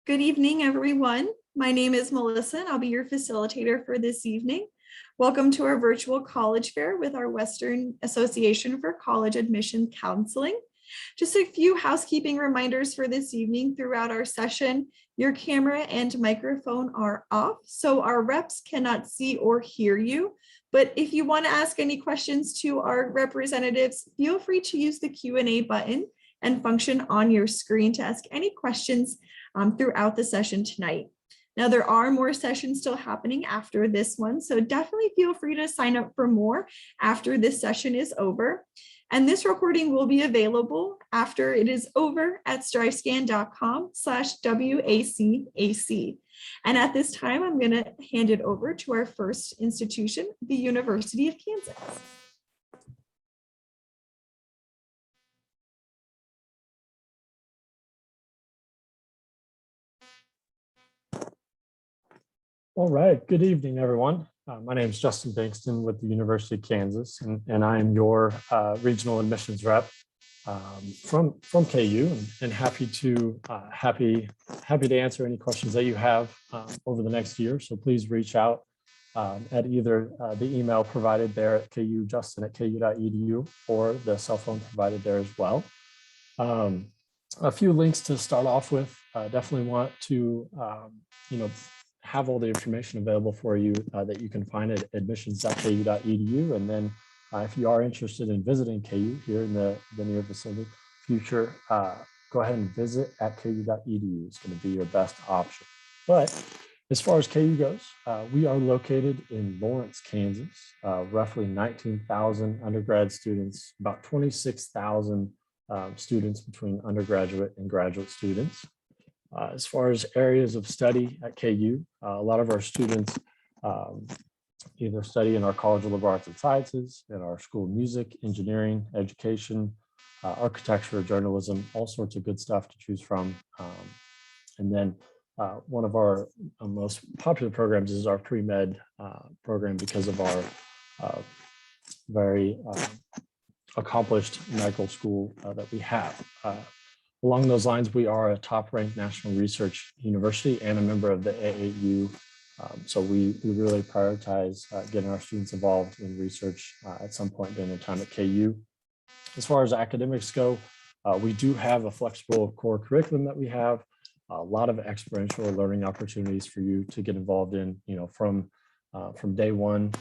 Good evening, everyone. My name is Melissa, and I'll be your facilitator for this evening. Welcome to our virtual college fair with our Western Association for College Admission Counseling. Just a few housekeeping reminders for this evening. Throughout our session, your camera and microphone are off, so our reps cannot see or hear you. But if you want to ask any questions to our representatives, feel free to use the Q&A button and function on your screen to ask any questions throughout the session tonight. Now, there are more sessions still happening after this one, so definitely feel free to sign up for more after this session is over. And this recording will be available after it is over at strivescan.com/WACAC. And at this time, I'm going to hand it over to our first institution, the University of Kansas. All right, good evening, everyone. My name is Justin Bankston with the University of Kansas, and I am your regional admissions rep from KU, and happy to answer any questions that you have over the next year. So please reach out at either the email provided there at kujustin@ku.edu or the cell phone provided there as well. A few links to start off with. Definitely want to have all the information available for you that you can find at admissions.ku.edu. And then if you are interested in visiting KU here in the near vicinity future, go ahead and visit at ku.edu. It's going to be your best option. But as far as KU goes, we are located in Lawrence, Kansas, roughly 19,000 undergrad students, about 26,000 students between undergraduate and graduate students. As far as areas of study at KU, a lot of our students either study in our College of Liberal Arts and Sciences, in our School of Music, Engineering, Education, Architecture, Journalism, all sorts of good stuff to choose from. And then one of our most popular programs is our pre-med program because of our very accomplished medical school that we have. Along those lines, we are a top-ranked national research university and a member of the AAU. So we really prioritize getting our students involved in research at some point during their time at KU. As far as academics go, we do have a flexible core curriculum that we have, a lot of experiential learning opportunities for you to get involved in, from day one,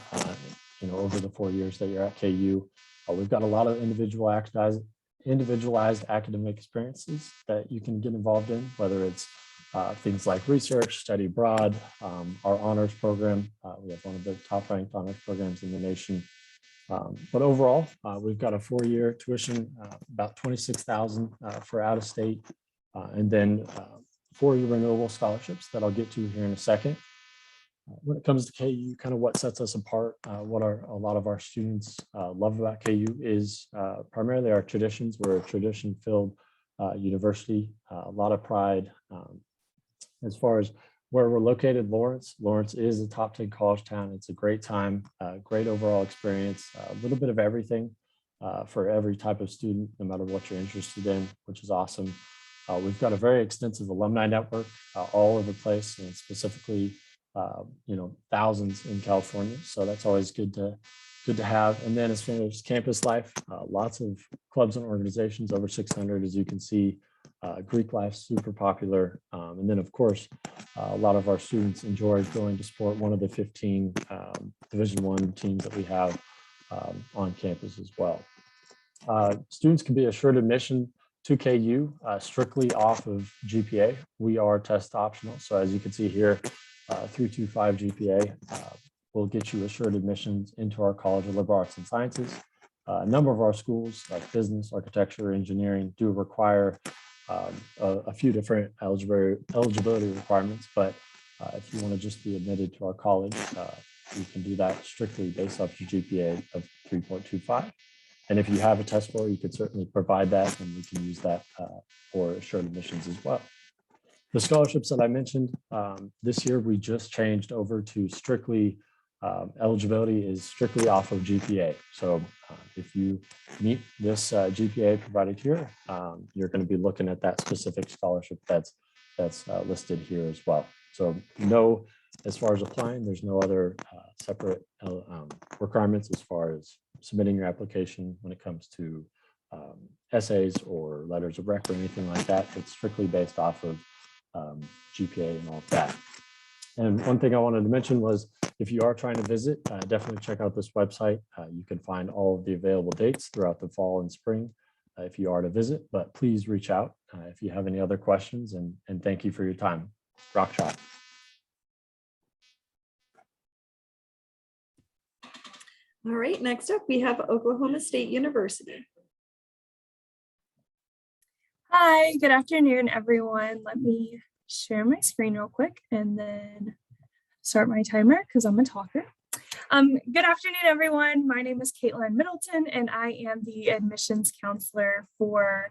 over the 4 years that you're at KU. We've got a lot of individualized academic experiences that you can get involved in, whether it's things like research, study abroad, our honors program. We have one of the top ranked honors programs in the nation. But overall, we've got a 4-year tuition, about $26,000 for out of state, and then 4-year renewable scholarships that I'll get to here in a second. When it comes to KU, kind of what sets us apart, what a lot of our students love about KU is primarily our traditions. We're a tradition-filled university, a lot of pride. As far as where we're located, Lawrence is a top 10 college town. It's a great time, great overall experience, a little bit of everything for every type of student, no matter what you're interested in, which is awesome. We've got a very extensive alumni network all over the place, and specifically thousands in California. So that's always good to have. And then as far as campus life, lots of clubs and organizations, over 600, as you can see. Greek life, super popular. And then of course, a lot of our students enjoy going to sport one of the 15 Division I teams that we have on campus as well. Students can be assured admission to KU strictly off of GPA. We are test optional. So as you can see here, 3.25 GPA will get you assured admissions into our College of Liberal Arts and Sciences. A number of our schools, like business, architecture, engineering, do require a few different eligibility requirements, but if you want to just be admitted to our college, you can do that strictly based off your GPA of 3.25. And if you have a test score, you could certainly provide that, and we can use that for assured admissions as well. The scholarships that I mentioned, this year we just changed over to strictly eligibility is strictly off of GPA. So if you meet this GPA provided here, you're going to be looking at that specific scholarship that's that's listed here as well. So no, as far as applying, there's no other separate requirements as far as submitting your application when it comes to essays or letters of rec or anything like that. It's strictly based off of GPA and all of that. And one thing I wanted to mention was, if you are trying to visit, definitely check out this website. You can find all of the available dates throughout the fall and spring if you are to visit, but please reach out if you have any other questions, and thank you for your time. Rock shot. All right, next up we have Oklahoma State University. Hi, good afternoon, everyone. Let me share my screen real quick and then start my timer because I'm a talker. Good afternoon, everyone. My name is Caitlin Middleton, and I am the admissions counselor for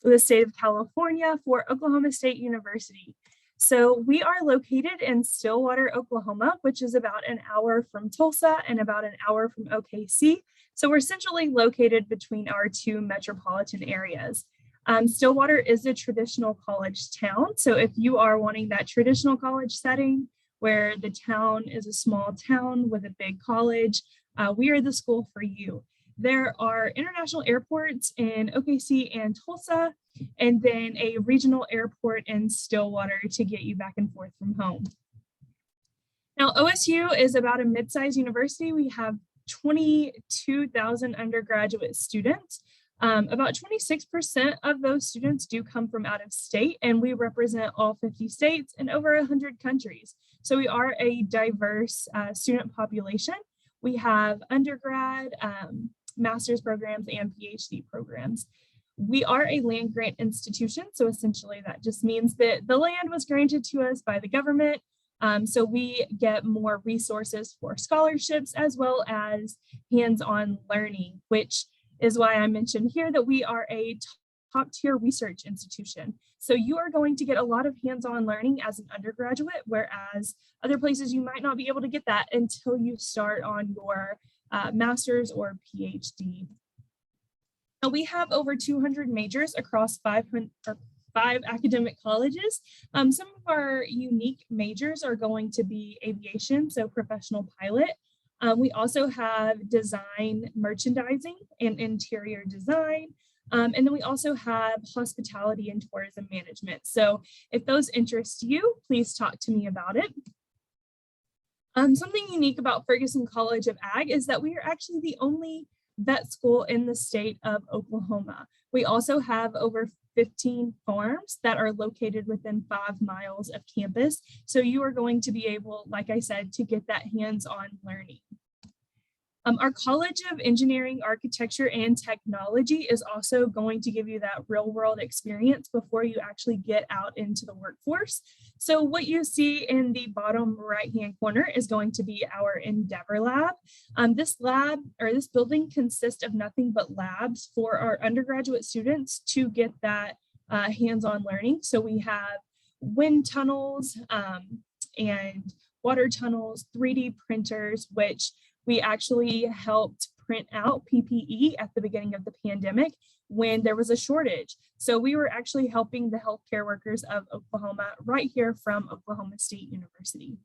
the state of California for Oklahoma State University. So we are located in Stillwater, Oklahoma, which is about an hour from Tulsa and about an hour from OKC. So we're centrally located between our two metropolitan areas. Stillwater is a traditional college town. So if you are wanting that traditional college setting where the town is a small town with a big college, we are the school for you. There are international airports in OKC and Tulsa, and then a regional airport in Stillwater to get you back and forth from home. Now, OSU is about a mid-sized university. We have 22,000 undergraduate students. About 26% of those students do come from out of state, and we represent all 50 states and over 100 countries. So we are a diverse student population. We have undergrad, master's programs, and PhD programs. We are a land grant institution, so essentially that just means that the land was granted to us by the government. So we get more resources for scholarships as well as hands-on learning, which is why I mentioned here that we are a top tier research institution. So you are going to get a lot of hands-on learning as an undergraduate, whereas other places you might not be able to get that until you start on your master's or PhD. Now we have over 200 majors across five academic colleges. Some of our unique majors are going to be aviation, so professional pilot. We also have design, merchandising, and interior design. And then we also have hospitality and tourism management. So if those interest you, please talk to me about it. Something unique about Ferguson College of Ag is that we are actually the only vet school in the state of Oklahoma. We also have over 15 farms that are located within 5 miles of campus. So you are going to be able, like I said, to get that hands-on learning. Our College of Engineering, Architecture, and Technology is also going to give you that real world experience before you actually get out into the workforce. So what you see in the bottom right-hand corner is going to be our Endeavor Lab. This lab or this building consists of nothing but labs for our undergraduate students to get that hands-on learning. So we have wind tunnels and water tunnels, 3D printers, which we actually helped print out PPE at the beginning of the pandemic when there was a shortage. So we were actually helping the healthcare workers of Oklahoma right here from Oklahoma State University.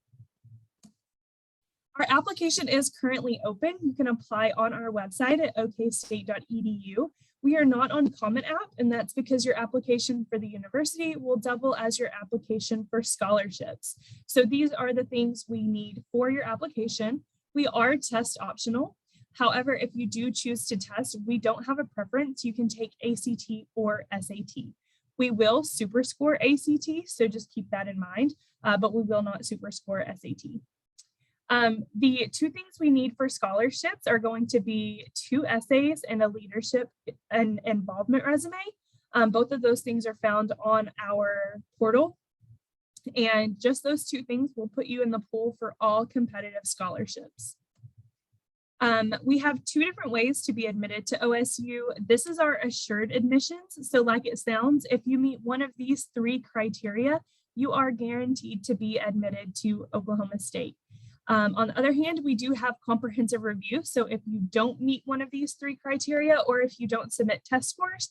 Our application is currently open. You can apply on our website at okstate.edu. We are not on Common App, and that's because your application for the university will double as your application for scholarships. So these are the things we need for your application. We are test optional. However, if you do choose to test, we don't have a preference. You can take ACT or SAT. We will super score ACT, so just keep that in mind, but we will not super score SAT. The 2 things we need for scholarships are going to be 2 essays and a leadership and involvement resume. Both of those things are found on our portal. And just those 2 things will put you in the pool for all competitive scholarships. We have 2 different ways to be admitted to OSU. This is our assured admissions. So like it sounds, if you meet one of these 3 criteria, you are guaranteed to be admitted to Oklahoma State. On the other hand, we do have comprehensive review. So if you don't meet one of these 3 criteria, or if you don't submit test scores,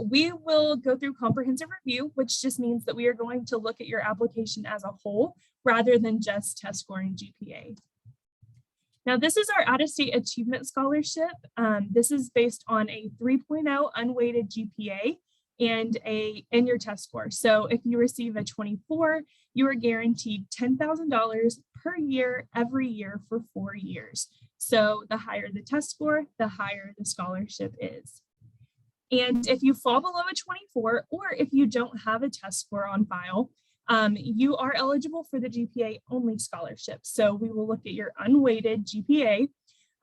We will go through comprehensive review, which just means that we are going to look at your application as a whole rather than just test score and GPA. Now, this is our out-of-state achievement scholarship. This is based on a 3.0 unweighted GPA and your test score. So if you receive a 24, you are guaranteed $10,000 per year, every year for 4 years. So the higher the test score, the higher the scholarship is. And if you fall below a 24, or if you don't have a test score on file, you are eligible for the GPA only scholarship. So we will look at your unweighted GPA,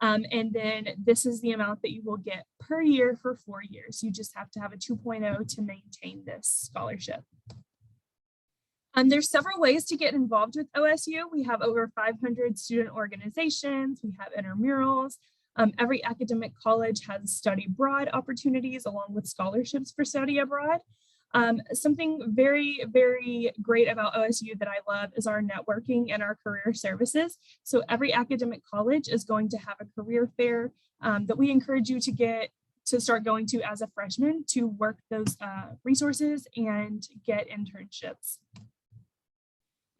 and then this is the amount that you will get per year for 4 years. You just have to have a 2.0 to maintain this scholarship. There's several ways to get involved with OSU. We have over 500 student organizations. We have intramurals. Every academic college has study abroad opportunities along with scholarships for study abroad. Something very, very great about OSU that I love is our networking and our career services. So every academic college is going to have a career fair that we encourage you to start going to as a freshman to work those resources and get internships.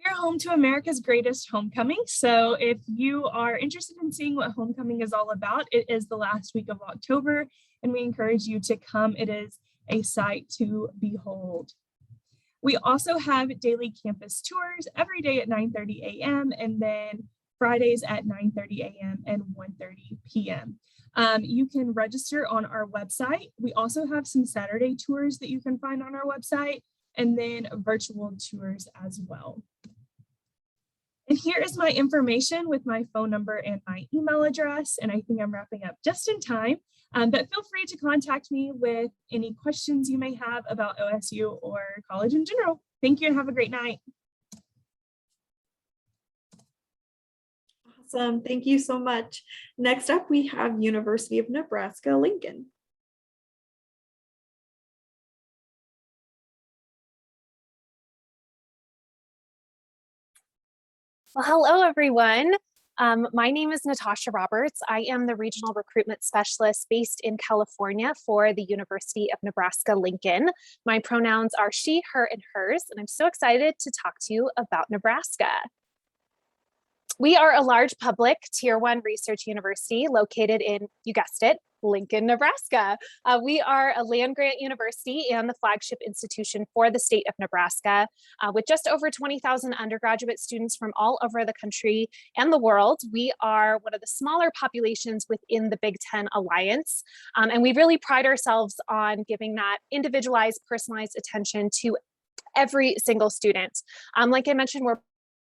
We're home to America's greatest homecoming. So if you are interested in seeing what homecoming is all about, it is the last week of October, and we encourage you to come. It is a sight to behold. We also have daily campus tours every day at 9:30 a.m. and then Fridays at 9:30 a.m. and 1:30 p.m. You can register on our website. We also have some Saturday tours that you can find on our website, and then virtual tours as well. And here is my information with my phone number and my email address. And I think I'm wrapping up just in time, but feel free to contact me with any questions you may have about OSU or college in general. Thank you and have a great night. Awesome. Thank you so much. Next up, we have University of Nebraska, Lincoln. Well, hello, everyone. My name is Natasha Roberts. I am the Regional Recruitment Specialist based in California for the University of Nebraska, Lincoln. My pronouns are she, her, and hers, and I'm so excited to talk to you about Nebraska. We are a large public Tier 1 research university located in, you guessed it, Lincoln, Nebraska. We are a land-grant university and the flagship institution for the state of Nebraska, with just over 20,000 undergraduate students from all over the country and the world. We are one of the smaller populations within the Big Ten Alliance, and we really pride ourselves on giving that individualized, personalized attention to every single student. Like I mentioned, we're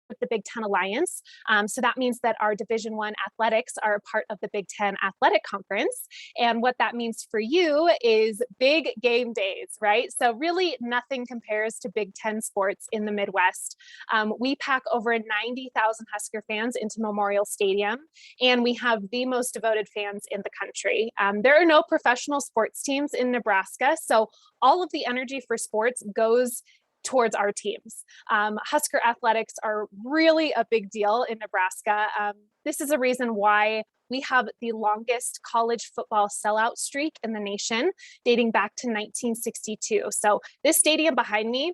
with the Big Ten Alliance. So that means that our Division I athletics are a part of the Big Ten Athletic Conference. And what that means for you is big game days, right? So really nothing compares to Big Ten sports in the Midwest. We pack over 90,000 Husker fans into Memorial Stadium, and we have the most devoted fans in the country. There are no professional sports teams in Nebraska, so all of the energy for sports goes towards our teams. Husker athletics are really a big deal in Nebraska. This is a reason why we have the longest college football sellout streak in the nation, dating back to 1962. So this stadium behind me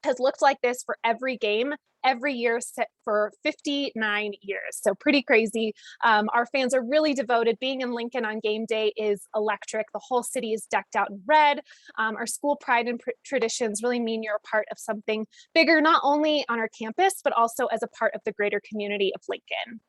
has looked like this for every game, every year for 59 years. So pretty crazy. Our fans are really devoted. Being in Lincoln on game day is electric. The whole city is decked out in red. Our school pride and traditions really mean you're a part of something bigger, not only on our campus, but also as a part of the greater community of Lincoln.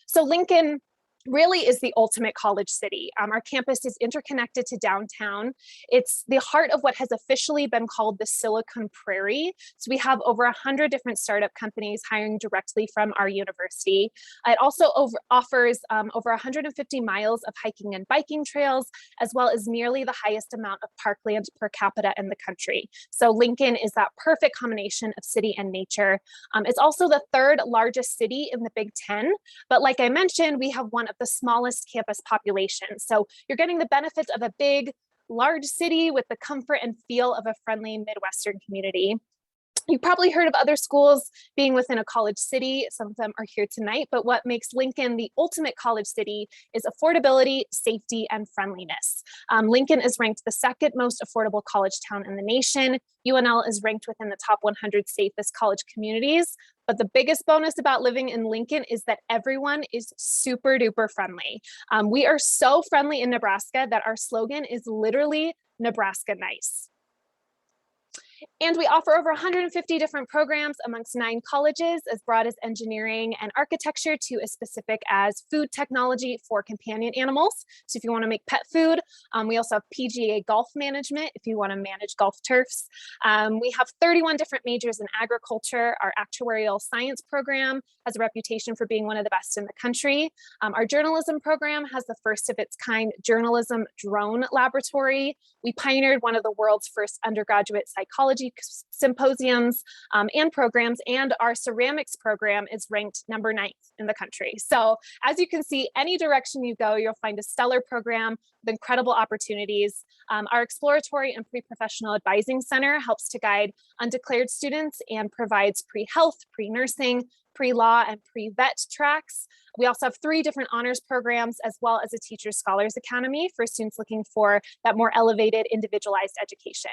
So Lincoln really is the ultimate college city. Our campus is interconnected to downtown. It's the heart of what has officially been called the Silicon Prairie. So we have over 100 different startup companies hiring directly from our university. It also offers over 150 miles of hiking and biking trails, as well as nearly the highest amount of parkland per capita in the country. So Lincoln is that perfect combination of city and nature. It's also the third largest city in the Big Ten, but like I mentioned, we have one of the smallest campus populations. So you're getting the benefits of a big, large city with the comfort and feel of a friendly Midwestern community. You've probably heard of other schools being within a college city. Some of them are here tonight, but what makes Lincoln the ultimate college city is affordability, safety, and friendliness. Lincoln is ranked the second most affordable college town in the nation. UNL is ranked within the top 100 safest college communities. But the biggest bonus about living in Lincoln is that everyone is super duper friendly. We are so friendly in Nebraska that our slogan is literally Nebraska nice. And we offer over 150 different programs amongst 9 colleges, as broad as engineering and architecture to as specific as food technology for companion animals. So if you want to make pet food, we also have PGA golf management if you want to manage golf turfs. We have 31 different majors in agriculture. Our actuarial science program has a reputation for being one of the best in the country. Our journalism program has the first of its kind journalism drone laboratory. We pioneered one of the world's first undergraduate psychology symposiums and programs, and our ceramics program is ranked number 9th in the country. So as you can see, any direction you go, you'll find a stellar program with incredible opportunities. Our exploratory and pre-professional advising center helps to guide undeclared students and provides pre-health, pre-nursing, pre-law, and pre-vet tracks. We also have 3 different honors programs, as well as a Teacher Scholars Academy for students looking for that more elevated, individualized education.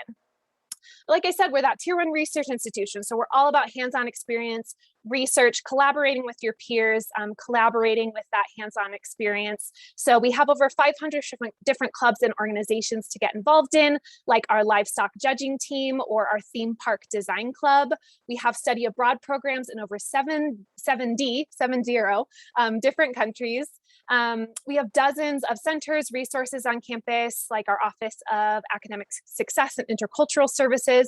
Like I said, we're that tier 1 research institution. So we're all about hands-on experience, research, collaborating with your peers, collaborating with that hands-on experience. So we have over 500 different clubs and organizations to get involved in, like our livestock judging team or our theme park design club. We have study abroad programs in over 70 different countries. We have dozens of centers, resources on campus, like our Office of Academic Success and Intercultural Services.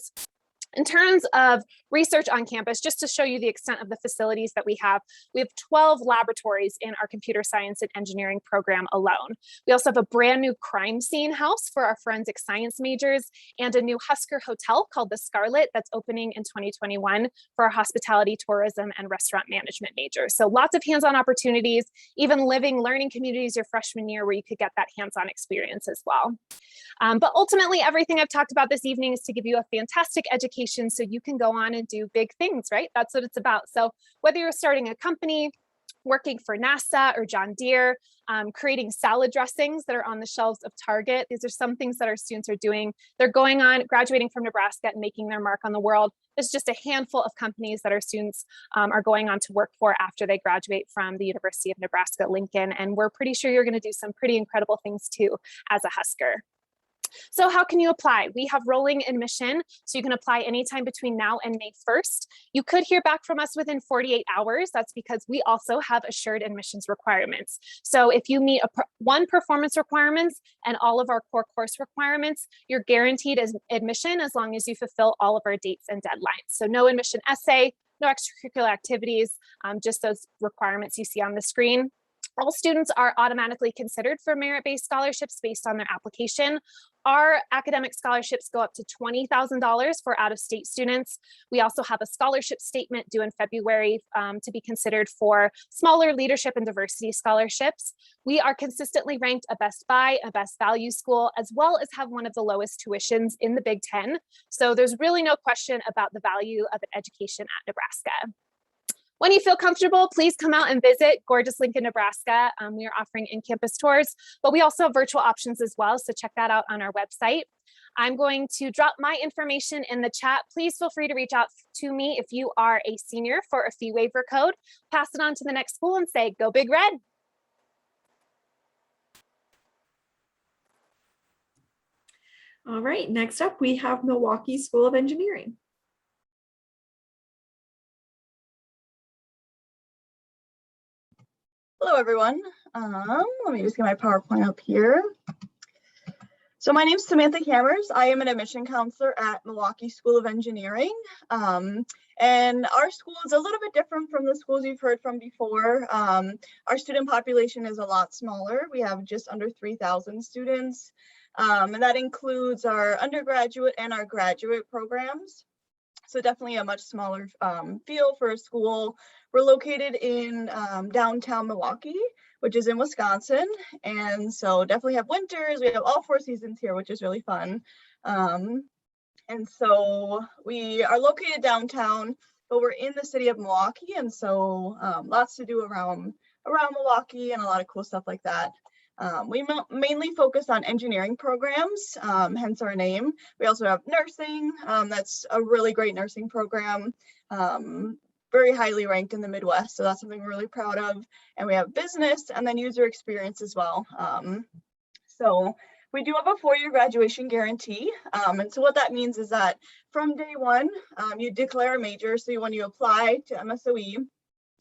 In terms of research on campus, just to show you the extent of the facilities that we have 12 laboratories in our computer science and engineering program alone. We also have a brand new crime scene house for our forensic science majors and a new Husker hotel called the Scarlet that's opening in 2021 for our hospitality, tourism, and restaurant management majors. So lots of hands-on opportunities, even living, learning communities your freshman year where you could get that hands-on experience as well. But ultimately, everything I've talked about this evening is to give you a fantastic education so you can go on and do big things, right? That's what it's about. So whether you're starting a company, working for NASA or John Deere, creating salad dressings that are on the shelves of Target, these are some things that our students are doing. They're going on, graduating from Nebraska and making their mark on the world. There's just a handful of companies that our students are going on to work for after they graduate from the University of Nebraska-Lincoln. And we're pretty sure you're going to do some pretty incredible things too as a Husker. So how can you apply? We have rolling admission, so you can apply anytime between now and May 1st. You could hear back from us within 48 hours. That's because we also have assured admissions requirements. So if you meet one performance requirements and all of our core course requirements, you're guaranteed admission as long as you fulfill all of our dates and deadlines. So no admission essay, no extracurricular activities, just those requirements you see on the screen. All students are automatically considered for merit-based scholarships based on their application. Our academic scholarships go up to $20,000 for out-of-state students. We also have a scholarship statement due in February to be considered for smaller leadership and diversity scholarships. We are consistently ranked a Best Buy, a Best Value school, as well as have one of the lowest tuitions in the Big Ten. So there's really no question about the value of an education at Nebraska. When you feel comfortable, please come out and visit gorgeous Lincoln, Nebraska. We are offering in-campus tours, but we also have virtual options as well, so check that out on our website. I'm going to drop my information in the chat. Please feel free to reach out to me if you are a senior for a fee waiver code. Pass it on to the next school and say, go Big Red. All right, next up we have Milwaukee School of Engineering. Hello, everyone. Let me just get my PowerPoint up here. So my name is Samantha Hammers. I am an admission counselor at Milwaukee School of Engineering. And our school is a little bit different from the schools you've heard from before. Our student population is a lot smaller. We have just under 3,000 students. And that includes our undergraduate and our graduate programs. So definitely a much smaller feel for a school. We're located in downtown Milwaukee, which is in Wisconsin. And so definitely have winters. We have all 4 seasons here, which is really fun. And so we are located downtown, but we're in the city of Milwaukee. And so lots to do around Milwaukee and a lot of cool stuff like that. We mainly focus on engineering programs, hence our name. We also have nursing. That's a really great nursing program, very highly ranked in the Midwest. So that's something we're really proud of. And we have business and then user experience as well. So we do have a 4-year graduation guarantee. And so what that means is that from day one, you declare a major. So when you apply to MSOE,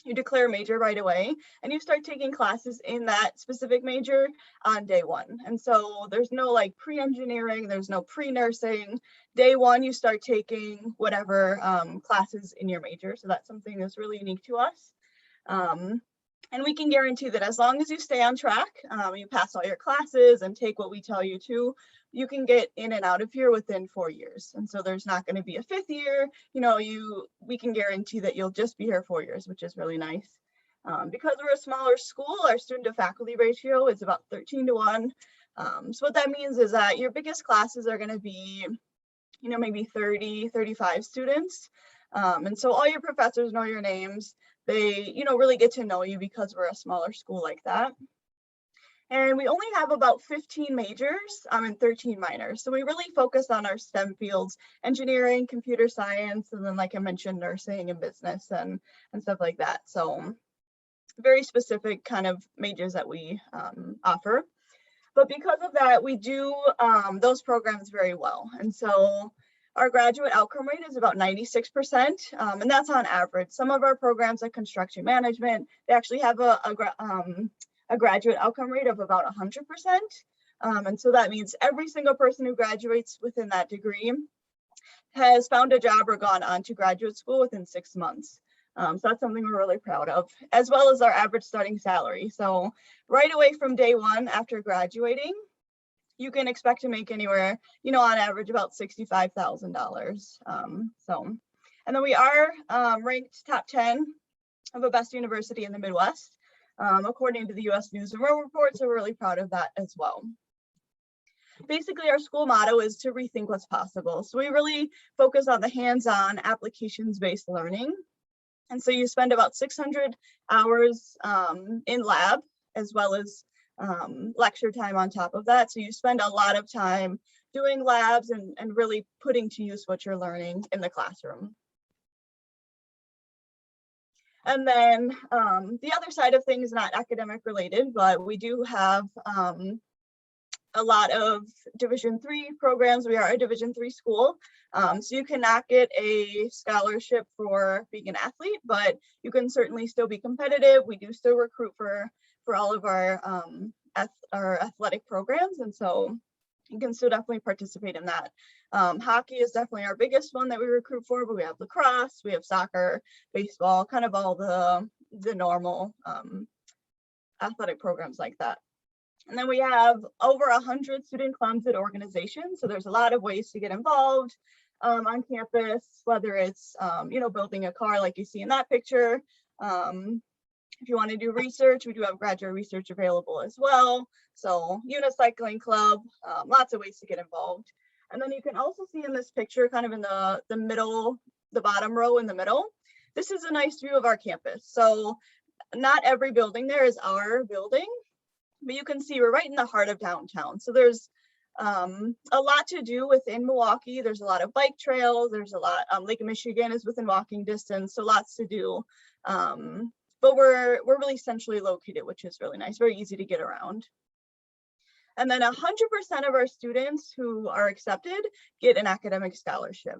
you declare a major right away and you start taking classes in that specific major on day one. And so there's no like pre-engineering, there's no pre-nursing. Day one, you start taking whatever classes in your major. So that's something that's really unique to us. And we can guarantee that as long as you stay on track, you pass all your classes and take what we tell you to, you can get in and out of here within 4 years. And so there's not going to be a 5th year, we can guarantee that you'll just be here 4 years, which is really nice. Because we're a smaller school, our student to faculty ratio is about 13-to-1. So what that means is that your biggest classes are going to be, maybe 30, 35 students. And so all your professors know your names. They, really get to know you because we're a smaller school like that. And we only have about 15 majors and 13 minors. So we really focus on our STEM fields, engineering, computer science, and then like I mentioned, nursing and business and stuff like that. So very specific kind of majors that we offer. But because of that, we do those programs very well. And so our graduate outcome rate is about 96%, and that's on average. Some of our programs like construction management, they actually have a graduate outcome rate of about 100%. And so that means every single person who graduates within that degree has found a job or gone on to graduate school within 6 months. So that's something we're really proud of, as well as our average starting salary. So right away from day one after graduating, you can expect to make anywhere, on average about $65,000. And then we are ranked top 10 of a best university in the Midwest, according to the U.S. News and World Report. So we're really proud of that as well. Basically, our school motto is to rethink what's possible. So we really focus on the hands-on applications-based learning. And so you spend about 600 hours in lab, as well as lecture time on top of that. So you spend a lot of time doing labs and really putting to use what you're learning in the classroom. And then the other side of things, not academic related, but we do have a lot of Division III programs. We are a Division III school. So you cannot get a scholarship for being an athlete, but you can certainly still be competitive. We do still recruit for all of our athletic programs. And so you can still definitely participate in that. Hockey is definitely our biggest one that we recruit for, but we have lacrosse, we have soccer, baseball, kind of all the normal athletic programs like that. And then we have over 100 student clubs and organizations. So there's a lot of ways to get involved on campus, whether it's, building a car like you see in that picture. If you want to do research, we do have graduate research available as well. So unicycling club, lots of ways to get involved. And then you can also see in this picture, kind of in the middle, the bottom row in the middle, this is a nice view of our campus. So not every building there is our building, but you can see we're right in the heart of downtown. So there's a lot to do within Milwaukee. There's a lot of bike trails. There's a lot, Lake Michigan is within walking distance. So lots to do. But we're really centrally located, which is really nice, very easy to get around. And then 100% of our students who are accepted get an academic scholarship.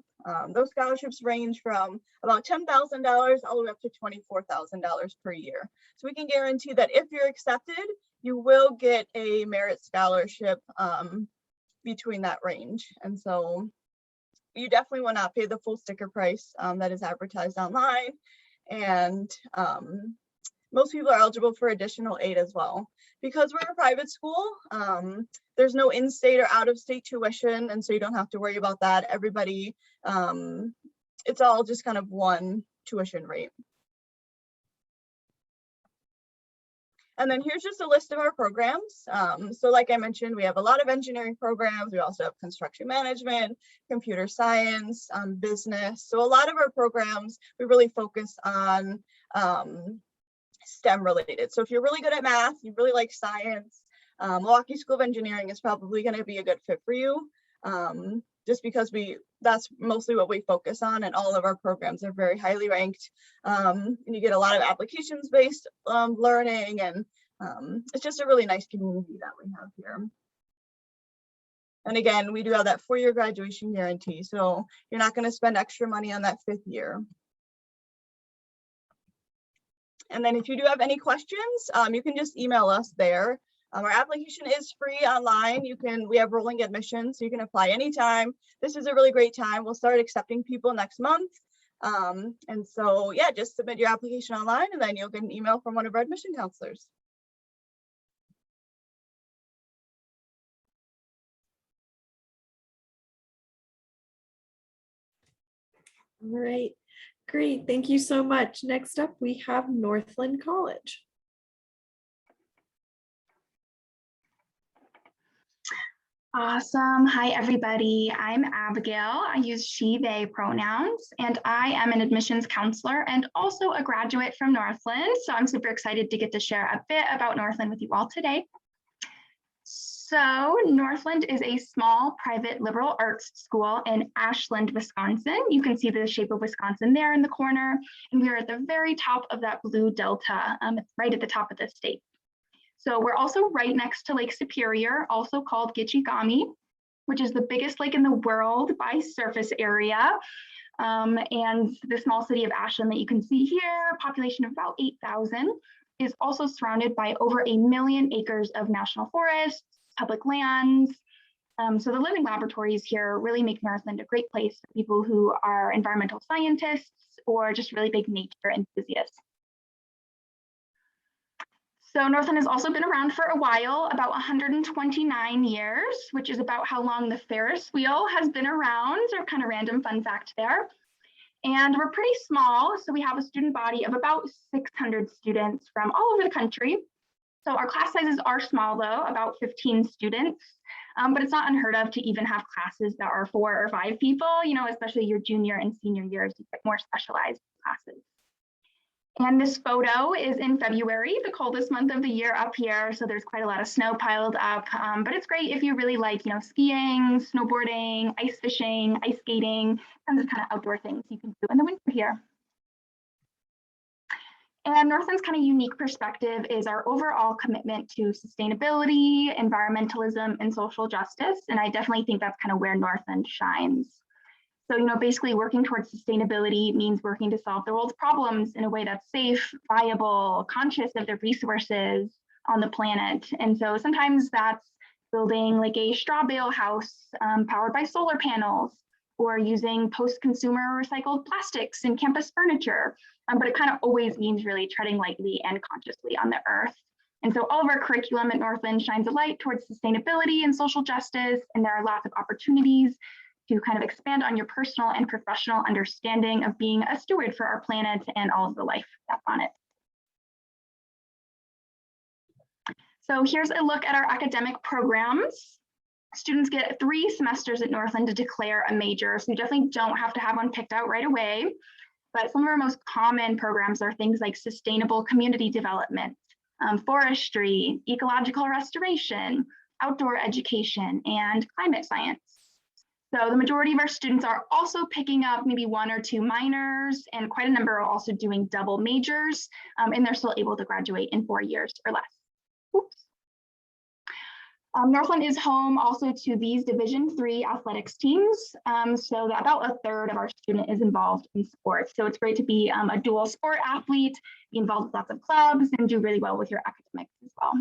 Those scholarships range from about $10,000 all the way up to $24,000 per year. So we can guarantee that if you're accepted, you will get a merit scholarship between that range. And so you definitely will not pay the full sticker price that is advertised online. And most people are eligible for additional aid as well. Because we're a private school, there's no in-state or out-of-state tuition, and so you don't have to worry about that. Everybody, it's all just kind of one tuition rate. And then here's just a list of our programs. So like I mentioned, we have a lot of engineering programs. We also have construction management, computer science, business. So a lot of our programs, we really focus on STEM related. So if you're really good at math, you really like science, Milwaukee School of Engineering is probably going to be a good fit for you. Just because that's mostly what we focus on, and all of our programs are very highly ranked. And you get a lot of applications-based learning, and it's just a really nice community that we have here. And again, we do have that 4-year graduation guarantee, so you're not going to spend extra money on that 5th year. And then if you do have any questions, you can just email us there. Our application is free online. We have rolling admissions, so you can apply anytime. This is a really great time. We'll start accepting people next month. And so, yeah, just submit your application online, and then you'll get an email from one of our admission counselors. All right, great. Thank you so much. Next up, we have Northland College. Awesome. Hi, everybody. I'm Abigail. I use she, they pronouns, and I am an admissions counselor and also a graduate from Northland. So I'm super excited to get to share a bit about Northland with you all today. So Northland is a small private liberal arts school in Ashland, Wisconsin. You can see the shape of Wisconsin there in the corner, and we are at the very top of that blue delta. It's right at the top of the state. So we're also right next to Lake Superior, also called Gichigami, which is the biggest lake in the world by surface area. And the small city of Ashland that you can see here, population of about 8,000, is also surrounded by over 1 million acres of national forests, public lands. So the living laboratories here really make Northland a great place for people who are environmental scientists or just really big nature enthusiasts. So Northland has also been around for a while, about 129 years, which is about how long the Ferris wheel has been around, or kind of random fun fact there. And we're pretty small, so we have a student body of about 600 students from all over the country. So our class sizes are small though, about 15 students, but it's not unheard of to even have classes that are 4 or 5 people, especially your junior and senior years, you get more specialized classes. And this photo is in February, the coldest month of the year up here. So there's quite a lot of snow piled up, but it's great if you really like, skiing, snowboarding, ice fishing, ice skating, tons of kind of outdoor things you can do in the winter here. And Northland's kind of unique perspective is our overall commitment to sustainability, environmentalism, and social justice. And I definitely think that's kind of where Northland shines. So, basically working towards sustainability means working to solve the world's problems in a way that's safe, viable, conscious of the resources on the planet. And so sometimes that's building like a straw bale house powered by solar panels, or using post-consumer recycled plastics in campus furniture. But it kind of always means really treading lightly and consciously on the earth. And so all of our curriculum at Northland shines a light towards sustainability and social justice, and there are lots of opportunities to kind of expand on your personal and professional understanding of being a steward for our planet and all of the life that's on it. So here's a look at our academic programs. Students get 3 semesters at Northland to declare a major, so you definitely don't have to have one picked out right away. But some of our most common programs are things like sustainable community development, forestry, ecological restoration, outdoor education, and climate science. So the majority of our students are also picking up maybe 1 or 2 minors, and quite a number are also doing double majors, and they're still able to graduate in 4 years or less. Oops. Northland is home also to these Division III athletics teams, so that about 1/3 of our student is involved in sports. So it's great to be a dual sport athlete, be involved with lots of clubs, and do really well with your academics as well.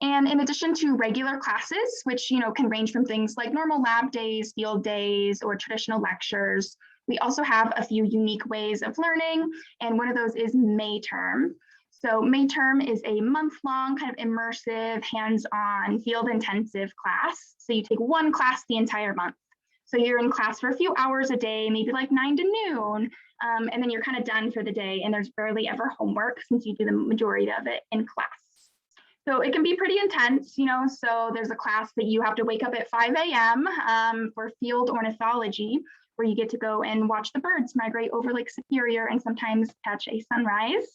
And in addition to regular classes, which can range from things like normal lab days, field days, or traditional lectures, we also have a few unique ways of learning, and one of those is May term. So May term is a month-long kind of immersive, hands-on, field-intensive class. So you take one class the entire month. So you're in class for a few hours a day, maybe like 9 to noon, and then you're kind of done for the day, and there's barely ever homework since you do the majority of it in class. So it can be pretty intense, you know, so there's a class that you have to wake up at 5 a.m. For field ornithology, where you get to go and watch the birds migrate over Lake Superior and sometimes catch a sunrise.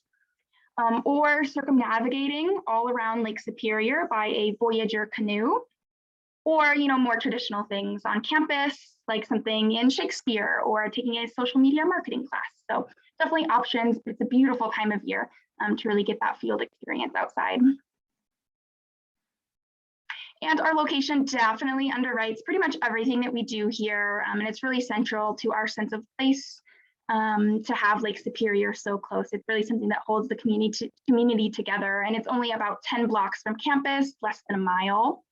Or circumnavigating all around Lake Superior by a Voyager canoe, or, you know, more traditional things on campus, like something in Shakespeare or taking a social media marketing class. So definitely options, but it's a beautiful time of year to really get that field experience outside. And our location definitely underwrites pretty much everything that we do here. And it's really central to our sense of place to have Lake Superior so close. It's really something that holds the community together. And it's only about 10 blocks from campus, less than a mile.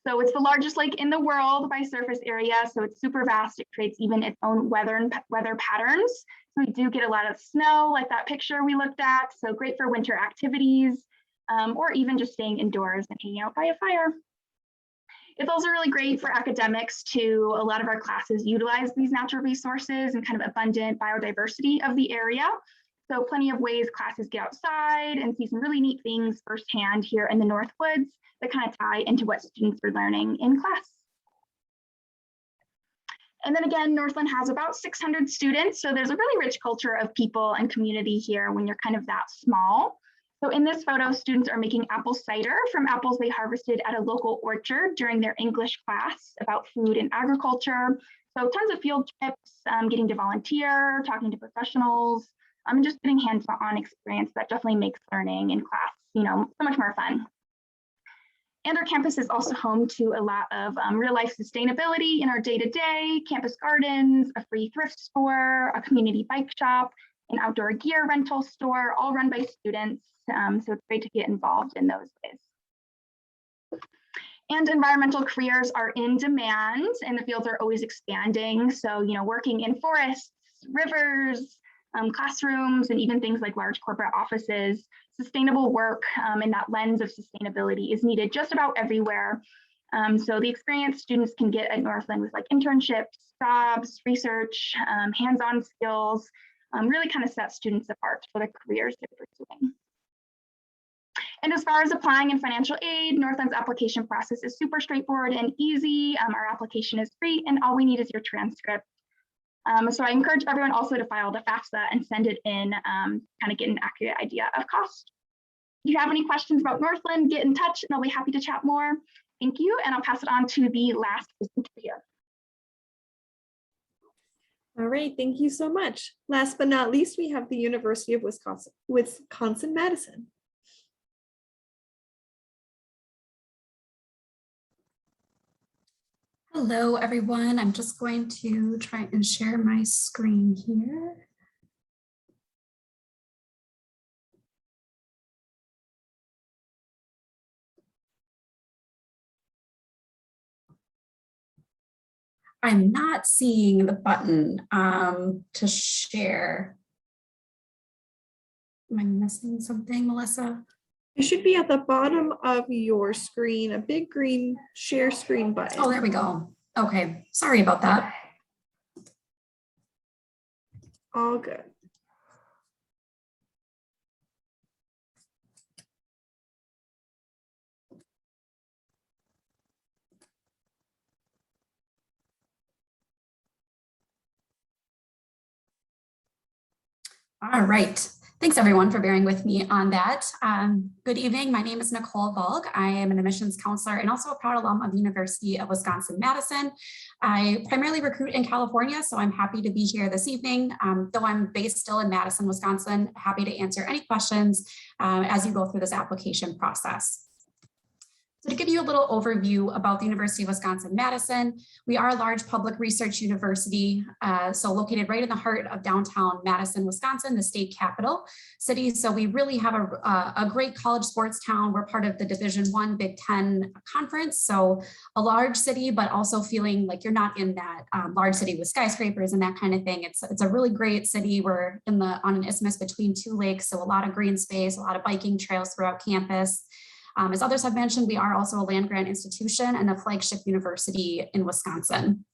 So it's the largest lake in the world by surface area. So it's super vast. It creates even its own weather patterns. So we do get a lot of snow, like that picture we looked at. So great for winter activities, or even just staying indoors and hanging out by a fire. It's also really great for academics too. A lot of our classes utilize these natural resources and kind of abundant biodiversity of the area. So plenty of ways classes get outside and see some really neat things firsthand here in the North Woods that kind of tie into what students are learning in class. And then again, Northland has about 600 students. So there's a really rich culture of people and community here when you're kind of that small. So in this photo, students are making apple cider from apples they harvested at a local orchard during their English class about food and agriculture. So tons of field trips, getting to volunteer, talking to professionals, and just getting hands-on experience that definitely makes learning in class, you know, so much more fun. And our campus is also home to a lot of real-life sustainability in our day-to-day, campus gardens, a free thrift store, a community bike shop, an outdoor gear rental store, all run by students. So it's great to get involved in those ways. And environmental careers are in demand and the fields are always expanding. So, you know, working in forests, rivers, classrooms, and even things like large corporate offices, sustainable work in that lens of sustainability is needed just about everywhere. So the experience students can get at Northland with like internships, jobs, research, hands-on skills, really kind of set students apart for the careers they're pursuing. And as far as applying and financial aid, Northland's application process is super straightforward and easy. Our application is free and all we need is your transcript. So I encourage everyone also to file the FAFSA and send it in, kind of get an accurate idea of cost. If you have any questions about Northland, get in touch and I'll be happy to chat more. Thank you, and I'll pass it on to the last presenter here. All right, thank you so much. Last but not least, we have the University of Wisconsin-Madison. Hello, everyone. I'm just going to try and share my screen here. I'm not seeing the button to share. Am I missing something, Melissa? It should be at the bottom of your screen, a big green share screen button. Oh, there we go. Okay, sorry about that. All good. All right. Thanks everyone for bearing with me on that. Good evening. My name is Nicole Volk. I am an admissions counselor and also a proud alum of the University of Wisconsin-Madison. I primarily recruit in California, so I'm happy to be here this evening. Though I'm based still in Madison, Wisconsin, happy to answer any questions as you go through this application process. So to give you a little overview about the University of Wisconsin-Madison, we are a large public research university, so located right in the heart of downtown Madison, Wisconsin, the state capital city. So we really have a great college sports town. We're part of the Division I Big Ten conference. So a large city, but also feeling like you're not in that large city with skyscrapers and that kind of thing. It's a really great city. We're on an isthmus between two lakes, so a lot of green space, a lot of biking trails throughout campus. As others have mentioned, we are also a land grant institution and a flagship university in Wisconsin.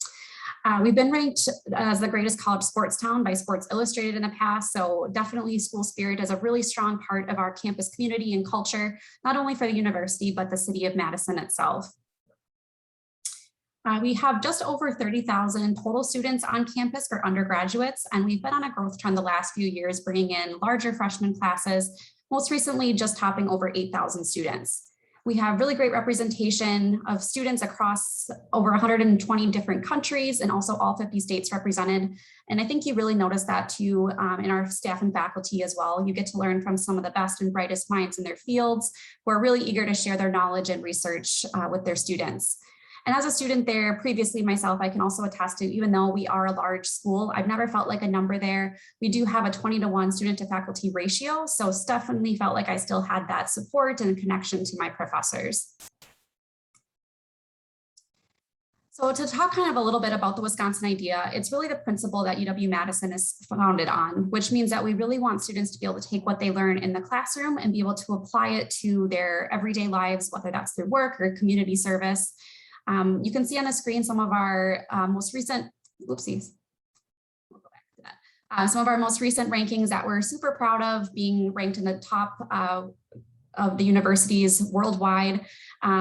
We've been ranked as the greatest college sports town by Sports Illustrated in the past, so definitely school spirit is a really strong part of our campus community and culture, not only for the university, but the city of Madison itself. We have just over 30,000 total students on campus for undergraduates, and we've been on a growth trend the last few years, bringing in larger freshman classes, most recently just topping over 8,000 students. We have really great representation of students across over 120 different countries and also all 50 states represented. And I think you really notice that too in our staff and faculty as well. You get to learn from some of the best and brightest minds in their fields who are really eager to share their knowledge and research with their students. And as a student there previously myself, I can also attest to, even though we are a large school, I've never felt like a number there. We do have a 20-to-1 student to faculty ratio. So definitely felt like I still had that support and connection to my professors. So to talk kind of a little bit about the Wisconsin idea, it's really the principle that UW-Madison is founded on, which means that we really want students to be able to take what they learn in the classroom and be able to apply it to their everyday lives, whether that's through work or community service. You can see on the screen some of our most recent, whoopsies. We'll go back to that. Some of our most recent rankings that we're super proud of, being ranked in the top of the universities worldwide.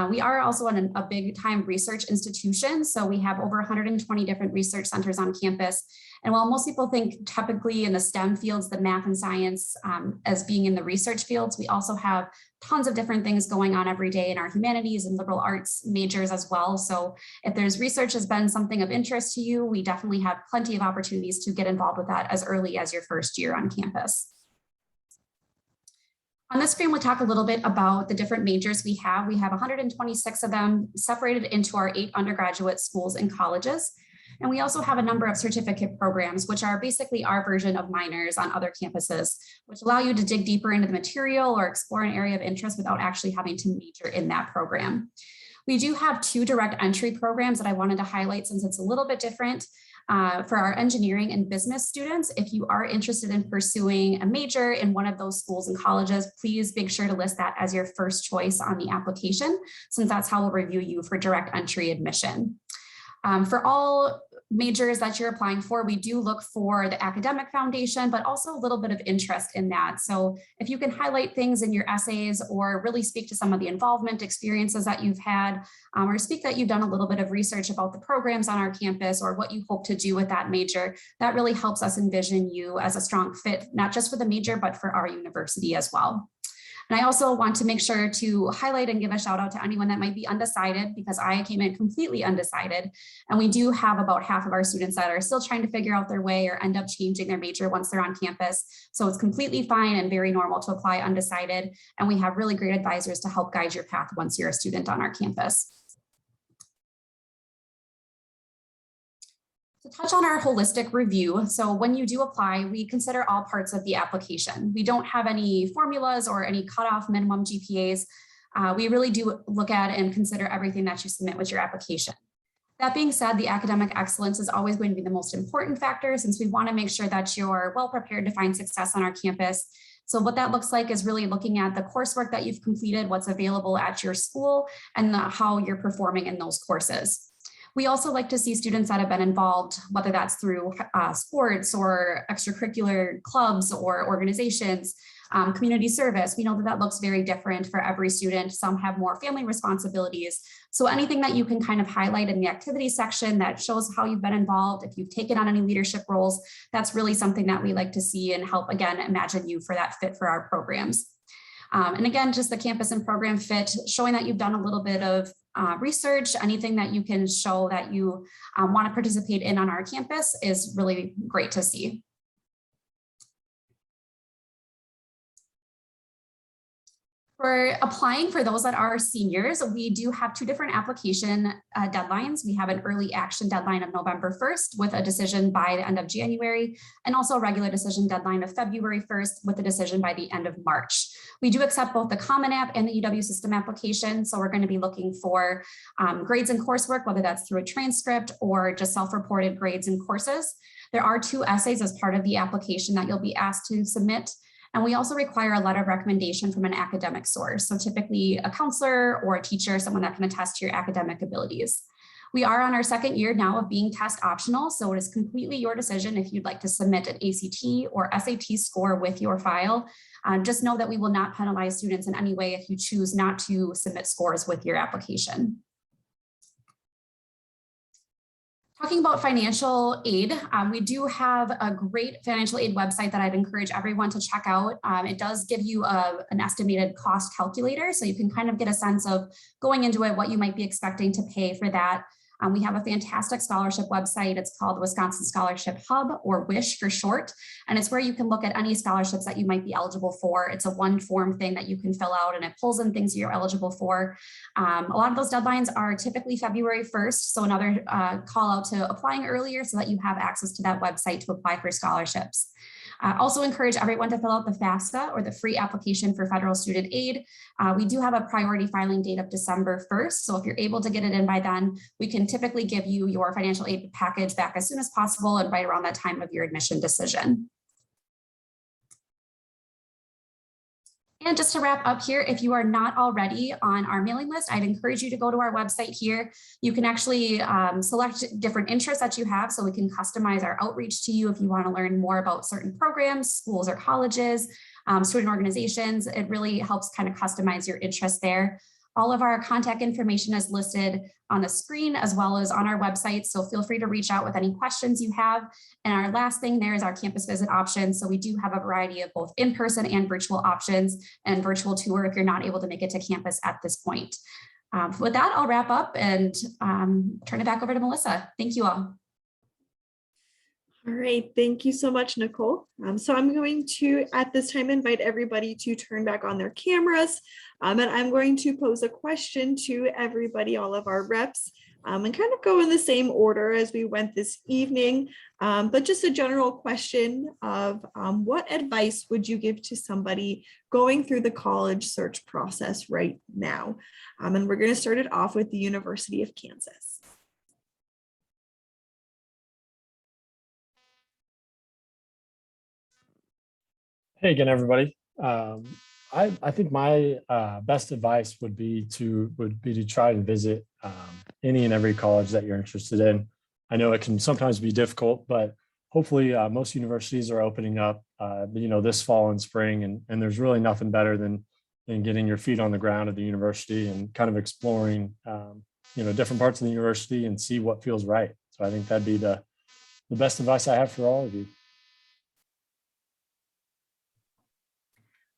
We are also a big time research institution. So we have over 120 different research centers on campus. And while most people think typically in the STEM fields, the math and science as being in the research fields, we also have tons of different things going on every day in our humanities and liberal arts majors as well. So if there's research has been something of interest to you, we definitely have plenty of opportunities to get involved with that as early as your first year on campus. On this screen, we'll talk a little bit about the different majors we have. We have 126 of them separated into our 8 undergraduate schools and colleges. And we also have a number of certificate programs, which are basically our version of minors on other campuses, which allow you to dig deeper into the material or explore an area of interest without actually having to major in that program. We do have 2 direct entry programs that I wanted to highlight since it's a little bit different. For our engineering and business students, if you are interested in pursuing a major in one of those schools and colleges, please make sure to list that as your first choice on the application, since that's how we'll review you for direct entry admission. For all majors that you're applying for, we do look for the academic foundation, but also a little bit of interest in that. So if you can highlight things in your essays or really speak to some of the involvement experiences that you've had, or speak that you've done a little bit of research about the programs on our campus or what you hope to do with that major, that really helps us envision you as a strong fit, not just for the major, but for our university as well. And I also want to make sure to highlight and give a shout out to anyone that might be undecided, because I came in completely undecided. And we do have about half of our students that are still trying to figure out their way or end up changing their major once they're on campus. So it's completely fine and very normal to apply undecided. And we have really great advisors to help guide your path once you're a student on our campus. To touch on our holistic review, so when you do apply, we consider all parts of the application. We don't have any formulas or any cutoff minimum GPAs. We really do look at and consider everything that you submit with your application. That being said, the academic excellence is always going to be the most important factor, since we want to make sure that you're well prepared to find success on our campus. So what that looks like is really looking at the coursework that you've completed, what's available at your school, and how you're performing in those courses. We also like to see students that have been involved, whether that's through sports or extracurricular clubs or organizations, community service. We know that that looks very different for every student. Some have more family responsibilities. So anything that you can kind of highlight in the activity section that shows how you've been involved, if you've taken on any leadership roles, that's really something that we like to see and help, again, imagine you for that fit for our programs. And again, just the campus and program fit, showing that you've done a little bit of research, anything that you can show that you want to participate in on our campus is really great to see. For applying for those that are seniors, we do have 2 different application deadlines. We have an early action deadline of November 1st with a decision by the end of January, and also a regular decision deadline of February 1st with a decision by the end of March. We do accept both the Common App and the UW System application. So we're going to be looking for grades and coursework, whether that's through a transcript or just self-reported grades and courses. There are 2 essays as part of the application that you'll be asked to submit. And we also require a letter of recommendation from an academic source. So typically a counselor or a teacher, someone that can attest to your academic abilities. We are on our second year now of being test optional, so it is completely your decision if you'd like to submit an ACT or SAT score with your file. Just know that we will not penalize students in any way if you choose not to submit scores with your application. Talking about financial aid, we do have a great financial aid website that I'd encourage everyone to check out. It does give you an estimated cost calculator, so you can kind of get a sense of going into it, what you might be expecting to pay for that. We have a fantastic scholarship website. It's called Wisconsin Scholarship Hub, or WISH for short. And it's where you can look at any scholarships that you might be eligible for. It's a one form thing that you can fill out, and it pulls in things you're eligible for. A lot of those deadlines are typically February 1st. So another call out to applying earlier so that you have access to that website to apply for scholarships. Also encourage everyone to fill out the FAFSA, or the free application for federal student aid. We do have a priority filing date of December 1st. So if you're able to get it in by then, we can typically give you your financial aid package back as soon as possible and right around that time of your admission decision. And just to wrap up here, if you are not already on our mailing list, I'd encourage you to go to our website here. You can actually select different interests that you have, so we can customize our outreach to you if you want to learn more about certain programs, schools or colleges, student organizations. It really helps kind of customize your interest there. All of our contact information is listed on the screen as well as on our website, so feel free to reach out with any questions you have. And our last thing there is our campus visit options. So we do have a variety of both in-person and virtual options, and virtual tour if you're not able to make it to campus at this point. With that, I'll wrap up and turn it back over to Melissa. Thank you all. All right, thank you so much, Nicole. So I'm going to, at this time, invite everybody to turn back on their cameras. And I'm going to pose a question to everybody, all of our reps, and kind of go in the same order as we went this evening. But just a general question of what advice would you give to somebody going through the college search process right now? And we're going to start it off with the University of Kansas. Hey again, everybody. I think my best advice would be to try and visit any and every college that you're interested in. I know it can sometimes be difficult, but hopefully most universities are opening up, this fall and spring, and there's really nothing better than getting your feet on the ground at the university and kind of exploring, different parts of the university and see what feels right. So I think that'd be the best advice I have for all of you.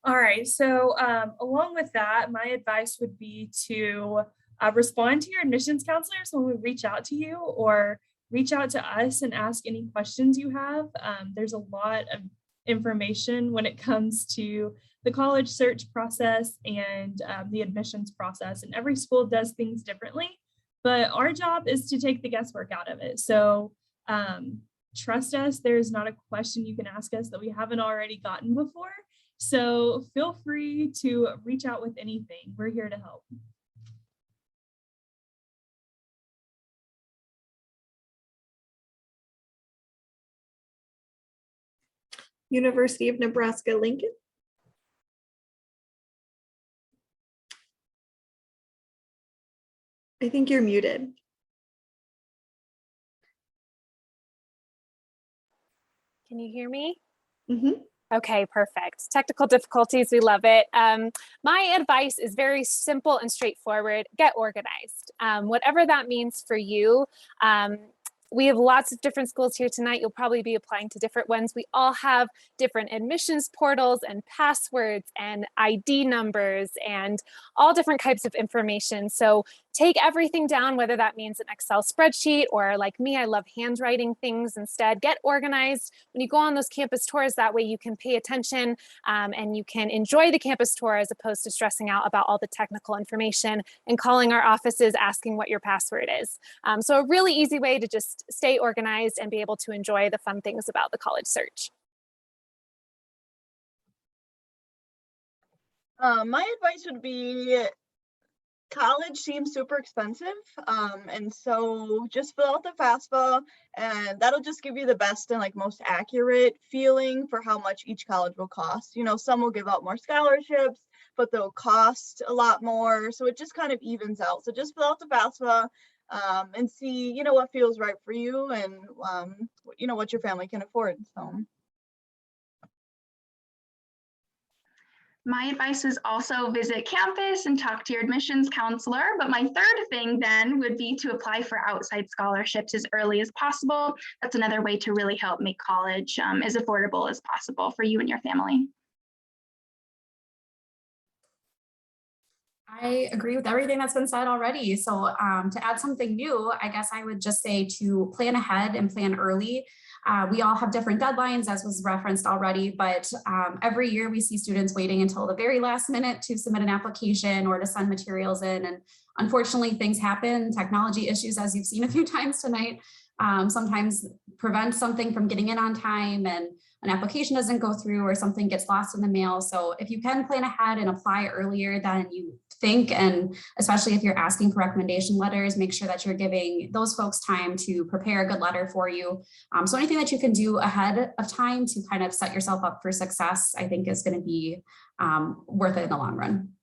All right, so along with that, my advice would be to respond to your admissions counselors when we reach out to you, or reach out to us and ask any questions you have. There's a lot of information when it comes to the college search process and the admissions process, and every school does things differently, but our job is to take the guesswork out of it. So trust us, there's not a question you can ask us that we haven't already gotten before. So feel free to reach out with anything. We're here to help. University of Nebraska, Lincoln. I think you're muted. Can you hear me? Mm-hmm. Okay, perfect. Technical difficulties, we love it. My advice is very simple and straightforward. Get organized. Whatever that means for you. We have lots of different schools here tonight. You'll probably be applying to different ones. We all have different admissions portals and passwords and ID numbers and all different types of information. So take everything down, whether that means an Excel spreadsheet, or like me, I love handwriting things instead. Get organized. When you go on those campus tours, that way you can pay attention and you can enjoy the campus tour as opposed to stressing out about all the technical information and calling our offices asking what your password is. So a really easy way to just stay organized and be able to enjoy the fun things about the college search. My advice would be, college seems super expensive, and so just fill out the FAFSA, and that'll just give you the best and most accurate feeling for how much each college will cost. Some will give out more scholarships, but they'll cost a lot more, so it just kind of evens out. So just fill out the FAFSA, and see, you know, what feels right for you and, you know, what your family can afford. So. My advice is also visit campus and talk to your admissions counselor. But my third thing then would be to apply for outside scholarships as early as possible. That's another way to really help make college as affordable as possible for you and your family. I agree with everything that's been said already. So to add something new, I guess I would just say to plan ahead and plan early. We all have different deadlines, as was referenced already, but every year we see students waiting until the very last minute to submit an application or to send materials in. And unfortunately, things happen. Technology issues, as you've seen a few times tonight, sometimes prevent something from getting in on time, and an application doesn't go through or something gets lost in the mail. So if you can plan ahead and apply earlier than you think, and especially if you're asking for recommendation letters, make sure that you're giving those folks time to prepare a good letter for you. So anything that you can do ahead of time to kind of set yourself up for success, I think is going to be worth it in the long run.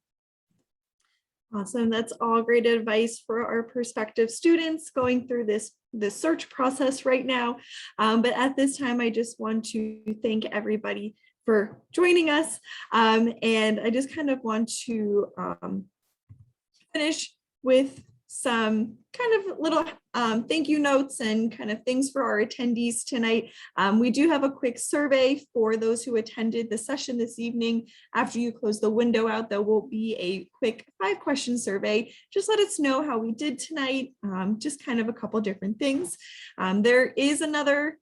Awesome. That's all great advice for our prospective students going through this search process right now. But at this time, I just want to thank everybody for joining us. And I just kind of want to finish with some kind of little thank you notes and kind of things for our attendees tonight. We do have a quick survey for those who attended the session this evening. After you close the window out, there will be a quick 5-question survey. Just let us know how we did tonight, just kind of a couple different things. There is another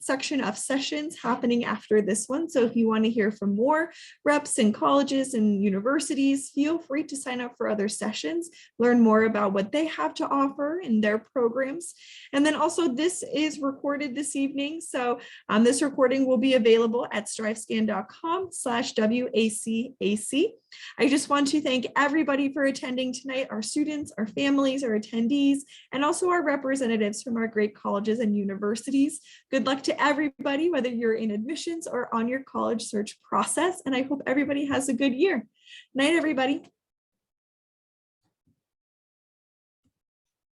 section of sessions happening after this one. So if you want to hear from more reps in colleges and universities, feel free to sign up for other sessions, learn more about what they have to offer in their programs. And then also this is recorded this evening. So this recording will be available at strivescan.com/WACAC. I just want to thank everybody for attending tonight, our students, our families, our attendees, and also our representatives from our great colleges and universities. Good luck to everybody, whether you're in admissions or on your college search process. And I hope everybody has a good year. Night, everybody.